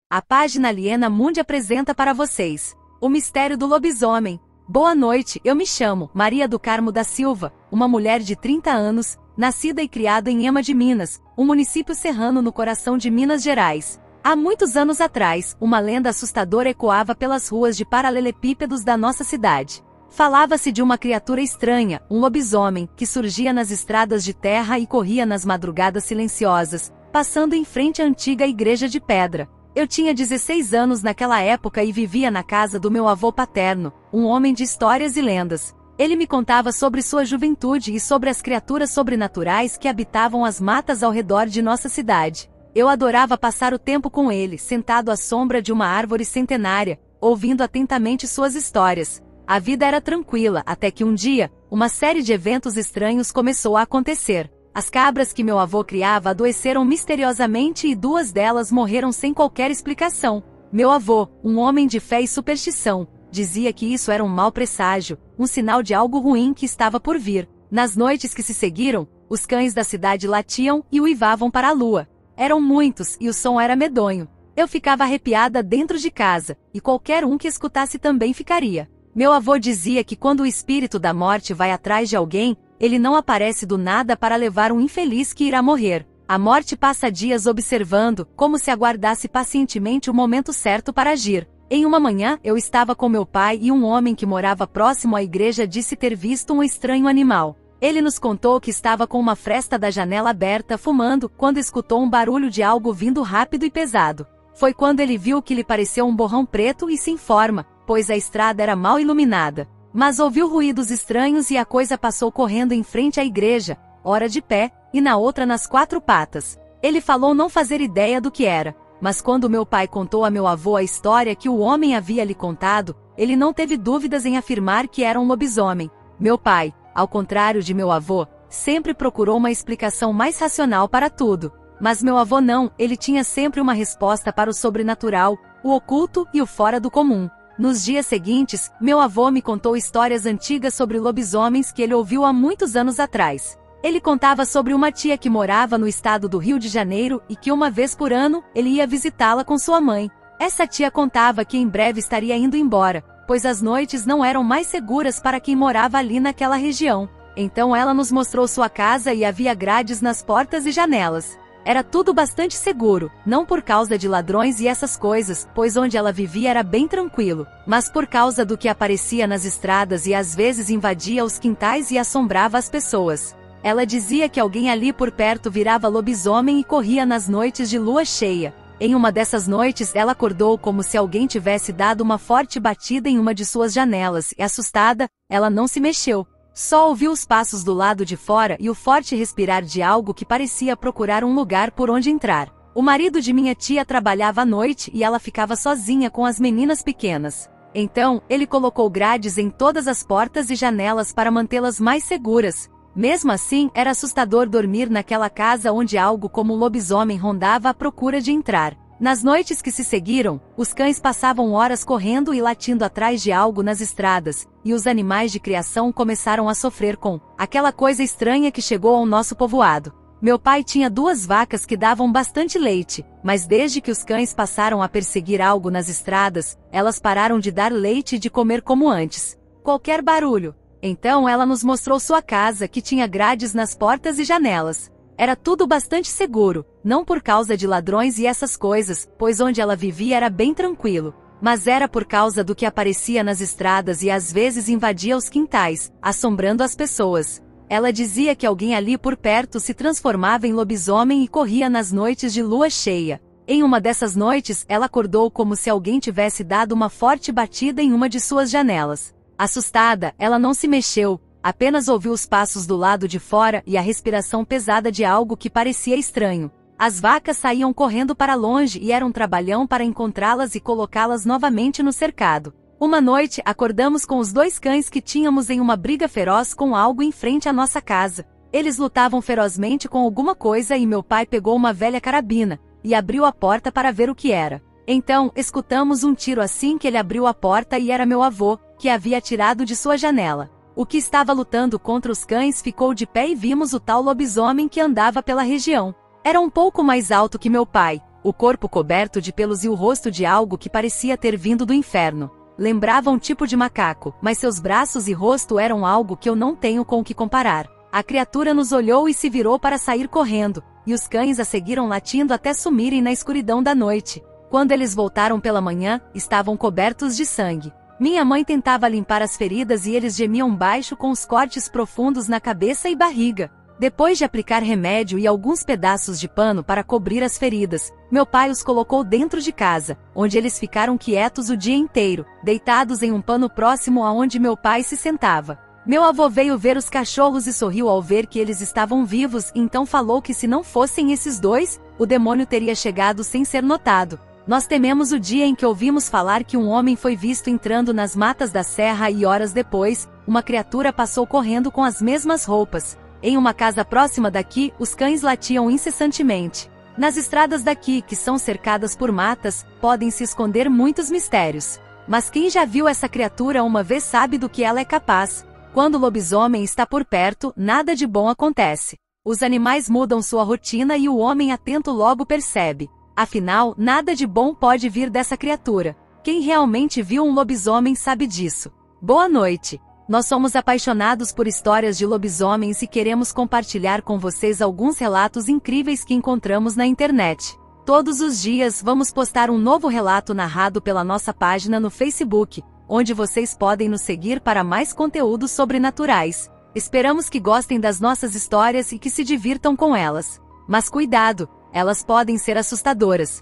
A página Aliena Mundi apresenta para vocês o mistério do lobisomem. Boa noite, eu me chamo Maria do Carmo da Silva, uma mulher de 30 anos, nascida e criada em Ema de Minas, um município serrano no coração de Minas Gerais. Há muitos anos atrás, uma lenda assustadora ecoava pelas ruas de paralelepípedos da nossa cidade. Falava-se de uma criatura estranha, um lobisomem, que surgia nas estradas de terra e corria nas madrugadas silenciosas, passando em frente à antiga igreja de pedra. Eu tinha 16 anos naquela época e vivia na casa do meu avô paterno, um homem de histórias e lendas. Ele me contava sobre sua juventude e sobre as criaturas sobrenaturais que habitavam as matas ao redor de nossa cidade. Eu adorava passar o tempo com ele, sentado à sombra de uma árvore centenária, ouvindo atentamente suas histórias. A vida era tranquila, até que um dia, uma série de eventos estranhos começou a acontecer. As cabras que meu avô criava adoeceram misteriosamente e 2 delas morreram sem qualquer explicação. Meu avô, um homem de fé e superstição, dizia que isso era um mau presságio, um sinal de algo ruim que estava por vir. Nas noites que se seguiram, os cães da cidade latiam e uivavam para a lua. Eram muitos e o som era medonho. Eu ficava arrepiada dentro de casa, e qualquer um que escutasse também ficaria. Meu avô dizia que quando o espírito da morte vai atrás de alguém, ele não aparece do nada para levar um infeliz que irá morrer. A morte passa dias observando, como se aguardasse pacientemente o momento certo para agir. Em uma manhã, eu estava com meu pai e um homem que morava próximo à igreja disse ter visto um estranho animal. Ele nos contou que estava com uma fresta da janela aberta fumando, quando escutou um barulho de algo vindo rápido e pesado. Foi quando ele viu que lhe pareceu um borrão preto e sem forma, pois a estrada era mal iluminada. Mas ouviu ruídos estranhos e a coisa passou correndo em frente à igreja, ora de pé, e na outra nas 4 patas. Ele falou não fazer ideia do que era, mas quando meu pai contou a meu avô a história que o homem havia lhe contado, ele não teve dúvidas em afirmar que era um lobisomem. Meu pai, ao contrário de meu avô, sempre procurou uma explicação mais racional para tudo. Mas meu avô não, ele tinha sempre uma resposta para o sobrenatural, o oculto e o fora do comum. Nos dias seguintes, meu avô me contou histórias antigas sobre lobisomens que ele ouviu há muitos anos atrás. Ele contava sobre uma tia que morava no estado do Rio de Janeiro e que uma vez por ano, ele ia visitá-la com sua mãe. Essa tia contava que em breve estaria indo embora, pois as noites não eram mais seguras para quem morava ali naquela região. Então ela nos mostrou sua casa e havia grades nas portas e janelas. Era tudo bastante seguro, não por causa de ladrões e essas coisas, pois onde ela vivia era bem tranquilo, mas por causa do que aparecia nas estradas e às vezes invadia os quintais e assombrava as pessoas. Ela dizia que alguém ali por perto virava lobisomem e corria nas noites de lua cheia. Em uma dessas noites ela acordou como se alguém tivesse dado uma forte batida em uma de suas janelas e assustada, ela não se mexeu. Só ouviu os passos do lado de fora e o forte respirar de algo que parecia procurar um lugar por onde entrar. O marido de minha tia trabalhava à noite e ela ficava sozinha com as meninas pequenas. Então, ele colocou grades em todas as portas e janelas para mantê-las mais seguras. Mesmo assim, era assustador dormir naquela casa onde algo como um lobisomem rondava à procura de entrar. Nas noites que se seguiram, os cães passavam horas correndo e latindo atrás de algo nas estradas, e os animais de criação começaram a sofrer com aquela coisa estranha que chegou ao nosso povoado. Meu pai tinha 2 vacas que davam bastante leite, mas desde que os cães passaram a perseguir algo nas estradas, elas pararam de dar leite e de comer como antes. Qualquer barulho. Então ela nos mostrou sua casa que tinha grades nas portas e janelas. Era tudo bastante seguro, não por causa de ladrões e essas coisas, pois onde ela vivia era bem tranquilo, mas era por causa do que aparecia nas estradas e às vezes invadia os quintais, assombrando as pessoas. Ela dizia que alguém ali por perto se transformava em lobisomem e corria nas noites de lua cheia. Em uma dessas noites, ela acordou como se alguém tivesse dado uma forte batida em uma de suas janelas. Assustada, ela não se mexeu, apenas ouviu os passos do lado de fora e a respiração pesada de algo que parecia estranho. As vacas saíam correndo para longe e era um trabalhão para encontrá-las e colocá-las novamente no cercado. Uma noite, acordamos com os 2 cães que tínhamos em uma briga feroz com algo em frente à nossa casa. Eles lutavam ferozmente com alguma coisa e meu pai pegou uma velha carabina e abriu a porta para ver o que era. Então, escutamos um tiro assim que ele abriu a porta e era meu avô, que havia atirado de sua janela. O que estava lutando contra os cães ficou de pé e vimos o tal lobisomem que andava pela região. Era um pouco mais alto que meu pai, o corpo coberto de pelos e o rosto de algo que parecia ter vindo do inferno. Lembrava um tipo de macaco, mas seus braços e rosto eram algo que eu não tenho com o que comparar. A criatura nos olhou e se virou para sair correndo, e os cães a seguiram latindo até sumirem na escuridão da noite. Quando eles voltaram pela manhã, estavam cobertos de sangue. Minha mãe tentava limpar as feridas e eles gemiam baixo com os cortes profundos na cabeça e barriga. Depois de aplicar remédio e alguns pedaços de pano para cobrir as feridas, meu pai os colocou dentro de casa, onde eles ficaram quietos o dia inteiro, deitados em um pano próximo aonde meu pai se sentava. Meu avô veio ver os cachorros e sorriu ao ver que eles estavam vivos, e então falou que se não fossem esses dois, o demônio teria chegado sem ser notado. Nós tememos o dia em que ouvimos falar que um homem foi visto entrando nas matas da serra e horas depois, uma criatura passou correndo com as mesmas roupas. Em uma casa próxima daqui, os cães latiam incessantemente. Nas estradas daqui, que são cercadas por matas, podem se esconder muitos mistérios. Mas quem já viu essa criatura uma vez sabe do que ela é capaz. Quando o lobisomem está por perto, nada de bom acontece. Os animais mudam sua rotina e o homem atento logo percebe. Afinal, nada de bom pode vir dessa criatura. Quem realmente viu um lobisomem sabe disso. Boa noite! Nós somos apaixonados por histórias de lobisomens e queremos compartilhar com vocês alguns relatos incríveis que encontramos na internet. Todos os dias vamos postar um novo relato narrado pela nossa página no Facebook, onde vocês podem nos seguir para mais conteúdos sobrenaturais. Esperamos que gostem das nossas histórias e que se divirtam com elas. Mas cuidado, elas podem ser assustadoras.